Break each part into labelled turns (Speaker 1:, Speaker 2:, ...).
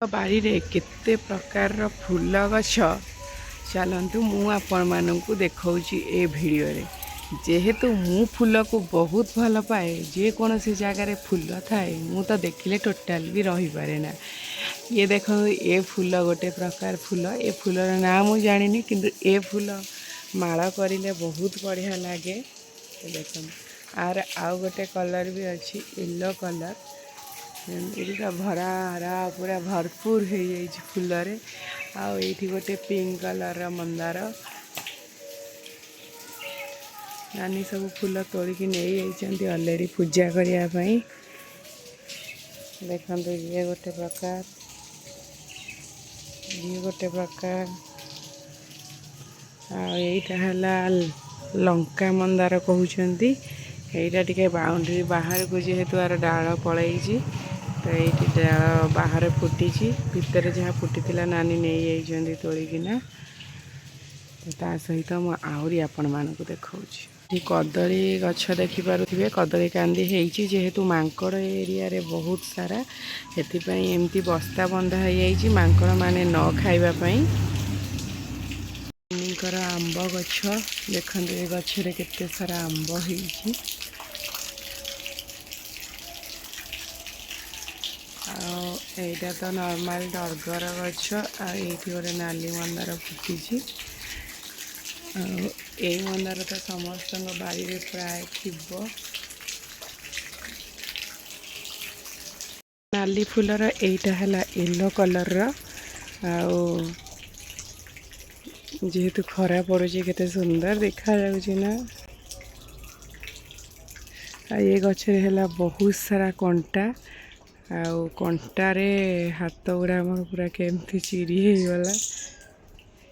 Speaker 1: बाड़ी रे केते प्रकार फूल गछ चलतु मु आपण मानू देखौची ए वीडियो रे। जेहेतु मु फूल को बहुत भल पाए जेकोसी जगार फूल थाए मु तो देखिले टोटाल भी रही पारे ना। ये देख ए फूल गोटे प्रकार फूल ए फूलर ना मु जानी किंतु ए फूल माला करिले बहुत बढ़िया लगे। देख आर आउ गोटे कलर भी अच्छी येलो कलर ये भरा हरा पूरा भरपूर हो फूल आठी गोटे पिंक कलर मंदार नानी सब फूल तोड़िकी नहीं अलरेडी पूजा करने। देखो ये गोटे प्रकार आईटा है लंका मंदार कहते यहाँ टे बाउंड्री बाहर को जेहेतु आर डाल पलैची तो ये डाल बाहर फुटी भितर जहाँ फुटी नानी नहीं जाइए तोड़िकिना। ता सहित मु आहरी आपण मानक देखा कदली गछ देखिपे कदली कांदी होती जेहेतु मांकड़ एरिया रे बहुत सारा एमती बस्ता बंधा हो मांकड़ माने न खाइबापी। आंब गछ देखते ये गचरे केते सारा आंब होती आईटा तो नॉर्मल डरगर गछ आई गोटे नाली मंदार फुटी मंदार तो समस्त बाड़ी रे प्राय थी। नाली फूलर एटा है येलो कलर जेहेतु खरा पड़ुची केते सुंदर देखा ना। ये गचरे है बहुत सारा कंटा कंटारे हाथ गुड़ा पूरा केमती चिरी होगला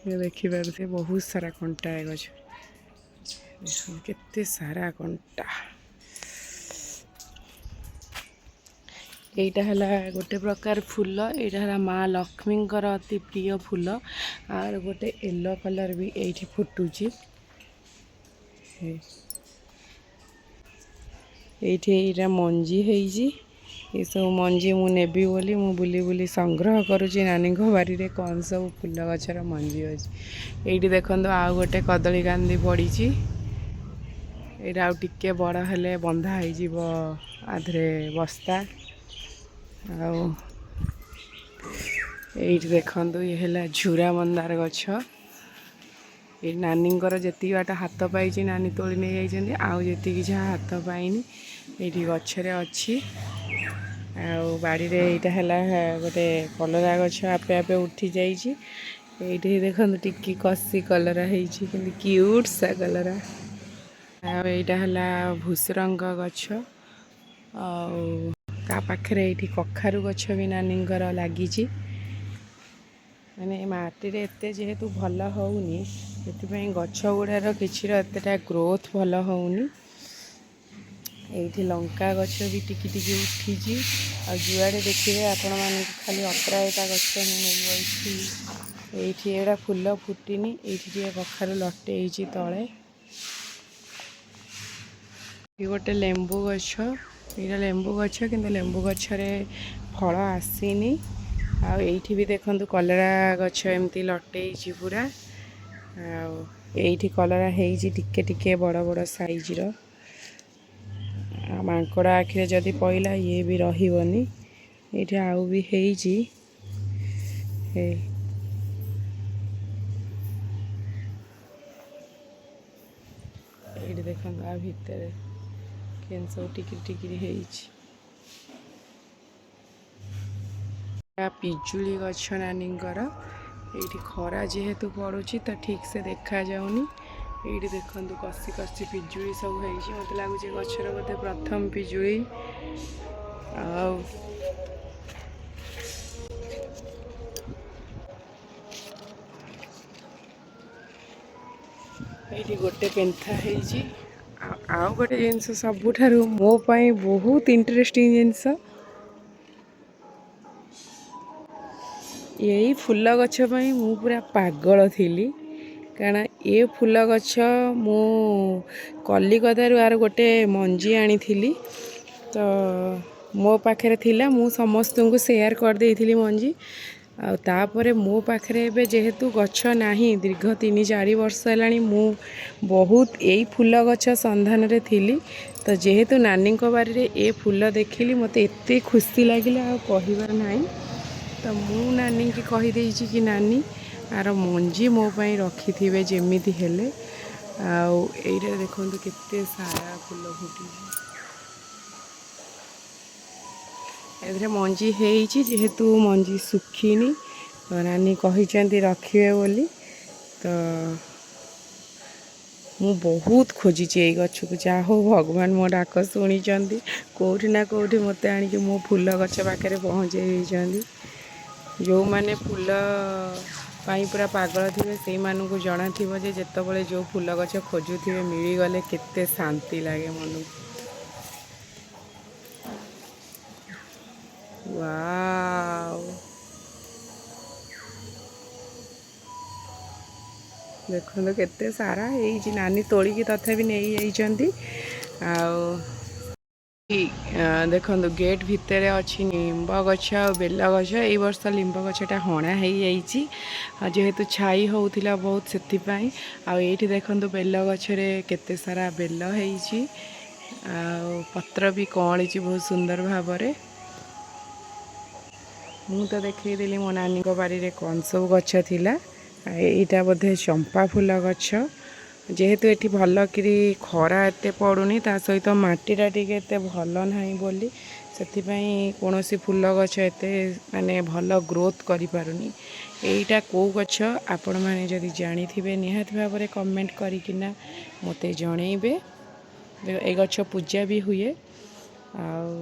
Speaker 1: ये देखिपे बहुत सारा कंटा है गछ केते सारा कंटा। এইটা হলা गोटे प्रकार फूल এইটা হলা माँ लक्ष्मी अति प्रिय फूल और गोटे येलो कलर भी ये फुटुची ये मंजी है ये सब मंजी मु नेबी बोली मु बुली बुली संग्रह करुँची नानी बाड़ी रे कौन सब फूल गचर मंजी अच्छी। ये देखो आउ गोटे कदली कांदी पड़ी यहाँ टिके बड़ हेले बंधा हो आधे बस्ता ये देखो ये है झुरा मंदार गछ ये नानी जी बाट हाथ पाई नानी तोड़ी नहीं जाइए आउ जी जहाँ हाथ पाइनी ये गचरे अच्छी बाड़ी रे यहाँ है गोटे कलरा गछ आपे आपे उठी जाइए ये देखो टिकी कसी कलरा होती क्यूट सा कलरा यहाँ है भूसरंग गछ आ पाखे ये कखारु गछ भी नानी लगी माने माटी रे एते जेहेतु भल होउनी से गछ गुड़ार किसी एतेटा ग्रोथ भल होउनी। ये लंका गछ भी टिकी टिकी उठी जुआड़े देखिए आपण मान खाली अपरायता गछ ये फूल फुटिनी ये कखारु लटे तले गोटे लेंबू गछ यहाँ लेंबू गछ कि लेंबू गछरे फल आसीनी आठी भी देखु कलरा गछ एमती लटे पूरा आठी कलरा टिके टिके बड़ बड़ साइज मांकड़ आखिरे जदि पइला ये भी रहीबनी ये आउ भी हेजी ये देखो आ भितर केन सब टिकिरी टिकिरी हेजी पिजुली गछ नानी ये खरा जेहेतु पड़ुची तो ठीक से देखा जाऊनी। ये देखो कसी कसी पिजुली सब मत लगुच गचर बोधे प्रथम पिजुली ये गोटे पेंथा है आउ गोटे जिनस सबुठारु मो पाई बहुत इंटरेस्टिंग जिनस यही फूल गछ पाई मु पूरा पागल थी कारण ये फूल गछ मु कलिकतारू आर गोटे मंजी आनी तो ମୋ ପାଖରେ ଥିଲା ମୁଁ ସମସ୍ତଙ୍କୁ ସେୟାର କରିଦେଇଥିଲି ମଞ୍ଜି। ଆଉ ତାପରେ ମୋ ପାଖରେ ଏବେ ଯେହେତୁ ଗଛ ନାହିଁ ଦୀର୍ଘ 3-4 ବର୍ଷ ହେଲାଣି ମୁଁ ବହୁତ ଏଇ ଫୁଲ ଗଛ ସନ୍ଧାନରେ ଥିଲି। ତ ଯେହେତୁ ନାନୀଙ୍କ ବାରିରେ ଏ ଫୁଲ ଦେଖିଲି ମୋତେ ଏତେ ଖୁସି ଲାଗିଲା ଆଉ କହିବାର ନାହିଁ। ତ ମୁଁ ନାନୀଙ୍କି କହିଦେଇଛି କି ନାନୀ ଆର ମଞ୍ଜି ମୋ ପାଇଁ ରଖିଥିବେ ଯେମିତି ହେଲେ। ଆଉ ଏଇଟା ଦେଖନ୍ତୁ କେତେ ସାରା ଫୁଲ ଫୁଟିଛି। ଏଥିରେ ମଞ୍ଜି ହେଇଛି ଯେହେତୁ ମଞ୍ଜି ଶୁଖିନି ତ ନାନୀ କହିଛନ୍ତି ରଖିବେ ବୋଲି। ତ ମୁଁ ବହୁତ ଖୋଜିଛି ଏଇ ଗଛକୁ, ଯାହା ହଉ ଭଗବାନ ମୋ ଡାକ ଶୁଣିଛନ୍ତି। କେଉଁଠି ନା କେଉଁଠି ମୋତେ ଆଣିକି ମୋ ଫୁଲ ଗଛ ପାଖରେ ପହଞ୍ଚେଇ ଦେଇଛନ୍ତି। ଯେଉଁମାନେ ଫୁଲ ପାଇଁ ପୁରା ପାଗଳ ଥିବେ ସେଇମାନଙ୍କୁ ଜଣାଥିବ ଯେ ଯେତେବେଳେ ଯେଉଁ ଫୁଲ ଗଛ ଖୋଜୁଥିବେ ମିଳିଗଲେ କେତେ ଶାନ୍ତି ଲାଗେ ମନକୁ। ୱାଓ, ଦେଖନ୍ତୁ କେତେ ସାରା ହେଇଛି। ନାନୀ ତୋଳିକି ତଥାପି ନେଇଯାଇଛନ୍ତି। ଆଉ ଦେଖନ୍ତୁ ଗେଟ୍ ଭିତରେ ଅଛି ନିମ୍ବ ଗଛ ଆଉ ବେଲ ଗଛ। ଏଇ ବର୍ଷ ଲିମ୍ବ ଗଛଟା ହଣା ହେଇଯାଇଛି ଆଉ ଯେହେତୁ ଛାଇ ହେଉଥିଲା ବହୁତ ସେଥିପାଇଁ। ଆଉ ଏଇଠି ଦେଖନ୍ତୁ ବେଲ ଗଛରେ କେତେ ସାରା ବେଲ ହେଇଛି ଆଉ ପତ୍ର ବି କଅଁଳିଛି ବହୁତ ସୁନ୍ଦର ଭାବରେ। ମୁଁ ତ ଦେଖେଇଦେଲି ମୋ ନାନୀଙ୍କ ବାରିରେ କ'ଣ ସବୁ ଗଛ ଥିଲା। ଏଇଟା ବୋଧେ ଚମ୍ପା ଫୁଲ ଗଛ। ଯେହେତୁ ଏଠି ଭଲକିରି ଖରା ଏତେ ପଡ଼ୁନି ତା ସହିତ ମାଟିଟା ଟିକେ ଏତେ ଭଲ ନାହିଁ ବୋଲି ସେଥିପାଇଁ କୌଣସି ଫୁଲ ଗଛ ଏତେ ମାନେ ଭଲ ଗ୍ରୋଥ୍ କରିପାରୁନି। ଏଇଟା କେଉଁ ଗଛ ଆପଣମାନେ ଯଦି ଜାଣିଥିବେ ନିହାତି ଭାବରେ କମେଣ୍ଟ କରିକିନା ମୋତେ ଜଣେଇବେ। ଏ ଗଛ ପୂଜା ବି ହୁଏ। ଆଉ